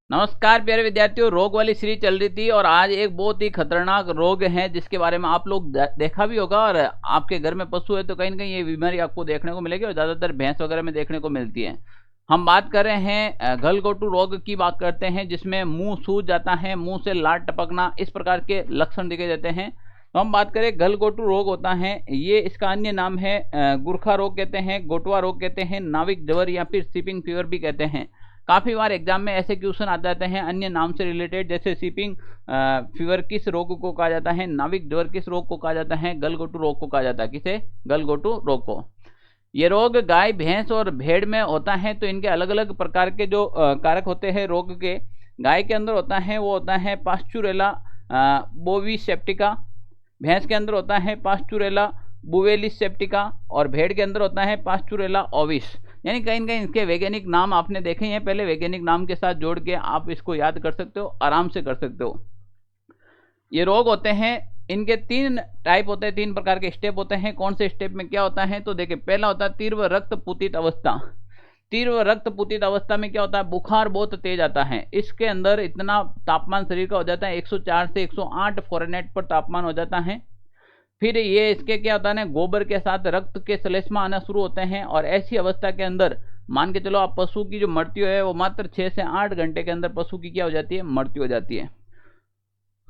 नमस्कार प्यारे विद्यार्थियों। रोग वाली सीरीज चल रही थी और आज एक बहुत ही खतरनाक रोग है जिसके बारे में आप लोग देखा भी होगा और आपके घर में पशु है तो कहीं ना कहीं ये बीमारी आपको देखने को मिलेगी और ज़्यादातर भैंस वगैरह में देखने को मिलती है। हम बात कर रहे हैं गलघोटू रोग की बात करते हैं, जिसमें मुंह सूज जाता है, मुंह से लार टपकना, इस प्रकार के लक्षण दिखे जाते हैं। तो हम बात करें गलघोटू रोग होता है, ये इसका अन्य नाम है गुरखा रोग कहते हैं, गोटवा रोग कहते हैं, नाविक ज्वर या फिर सीपिंग फीवर भी कहते हैं। काफ़ी बार एग्जाम में ऐसे क्वेश्चन आ जाते हैं अन्य नाम से रिलेटेड, जैसे सीपिंग फीवर किस रोग को कहा जाता है, नाविक ज्वर किस रोग को कहा जाता है, गलघोटू रोग को कहा जाता है। किसे? गलघोटू रोग को। ये रोग गाय, भैंस और भेड़ में होता है, तो इनके अलग अलग प्रकार के जो कारक होते हैं रोग के। गाय के अंदर होता है वो होता है पास्चुरेला बोविसेप्टिका, भैंस के अंदर होता है पास्चुरेला बुवेलिस सेप्टिका और भेड़ के अंदर होता है पास्चुरेला ओविस। यानी कहीं ना कहीं इसके वैज्ञानिक नाम आपने देखे हैं पहले, वैज्ञानिक नाम के साथ जोड़ के आप इसको याद कर सकते हो, आराम से कर सकते हो। ये रोग होते हैं, इनके तीन टाइप होते हैं, तीन प्रकार के स्टेप होते हैं। कौन से स्टेप में क्या होता है तो देखिए, पहला होता है तीव्र रक्त पूतित अवस्था। तीव्र रक्त पूतित अवस्था में क्या होता है, बुखार बहुत तेज आता है। इसके अंदर इतना तापमान शरीर का हो जाता है 104 से 108 फ़ारेनहाइट पर तापमान हो जाता है। फिर ये इसके क्या होता है ना, गोबर के साथ रक्त के श्लेष्मा आना शुरू होते हैं और ऐसी अवस्था के अंदर मान के चलो आप पशु की जो मृत्यु है वो मात्र 6 से 8 घंटे के अंदर पशु की क्या हो जाती है, मृत्यु हो जाती है।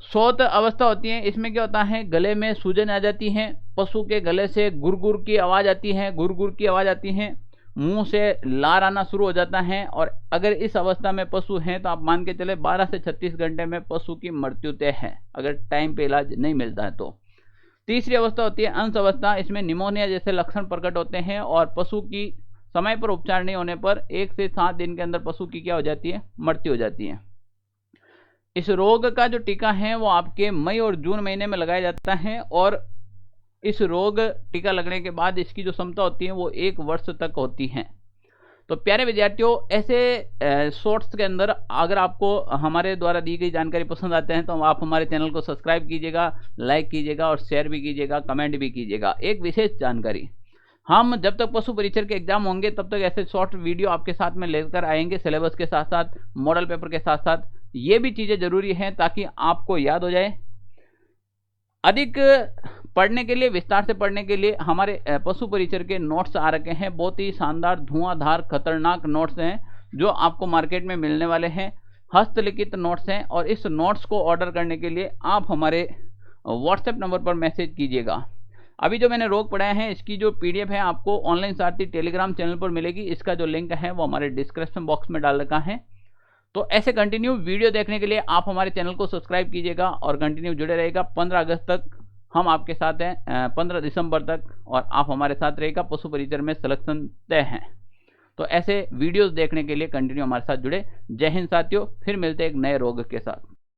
शोथ अवस्था होती है, इसमें क्या होता है, गले में सूजन आ जाती है, पशु के गले से गुरगुर की आवाज़ आती है, गुरगुर की आवाज़ आती है, मुंह से लार आना शुरू हो जाता है। और अगर इस अवस्था में पशु हैं तो आप मान के चले 12 से 36 घंटे में पशु की मृत्यु तय है, अगर टाइम पे इलाज नहीं मिलता है तो। तीसरी अवस्था होती है अंश अवस्था, इसमें निमोनिया जैसे लक्षण प्रकट होते हैं और पशु की समय पर उपचार नहीं होने पर 1 से 7 दिन के अंदर पशु की क्या हो जाती है, मृत्यु हो जाती है। इस रोग का जो टीका है वो आपके मई और जून महीने में लगाया जाता है और इस रोग टीका लगने के बाद इसकी जो क्षमता होती है वो 1 वर्ष तक होती है। तो प्यारे विद्यार्थियों, ऐसे शॉर्ट्स के अंदर अगर आपको हमारे द्वारा दी गई जानकारी पसंद आते हैं तो आप हमारे चैनल को सब्सक्राइब कीजिएगा, लाइक कीजिएगा और शेयर भी कीजिएगा, कमेंट भी कीजिएगा। एक विशेष जानकारी, हम जब तक पशु परीक्षण के एग्जाम होंगे तब तक ऐसे शॉर्ट वीडियो आपके साथ में लेकर आएंगे, सिलेबस के साथ साथ, मॉडल पेपर के साथ साथ। ये भी चीज़ें जरूरी हैं ताकि आपको याद हो जाए। अधिक पढ़ने के लिए, विस्तार से पढ़ने के लिए हमारे पशु परिचर के नोट्स आ रखे हैं, बहुत ही शानदार धुआंधार खतरनाक नोट्स हैं जो आपको मार्केट में मिलने वाले हैं। हस्तलिखित नोट्स हैं और इस नोट्स को ऑर्डर करने के लिए आप हमारे व्हाट्सएप नंबर पर मैसेज कीजिएगा। अभी जो मैंने रोग पढ़ाया है इसकी जो PDF है आपको ऑनलाइन सारथी टेलीग्राम चैनल पर मिलेगी, इसका जो लिंक है वो हमारे डिस्क्रिप्शन बॉक्स में डाल रखा है। तो ऐसे कंटिन्यू वीडियो देखने के लिए आप हमारे चैनल को सब्सक्राइब कीजिएगा और कंटिन्यू जुड़े रहेगा। 15 अगस्त तक हम आपके साथ हैं, 15 दिसंबर तक, और आप हमारे साथ रहेगा। पशु परिचर में सिलेक्शन तय है। तो ऐसे वीडियोस देखने के लिए कंटिन्यू हमारे साथ जुड़े। जय हिंद साथियों, फिर मिलते हैं एक नए रोग के साथ।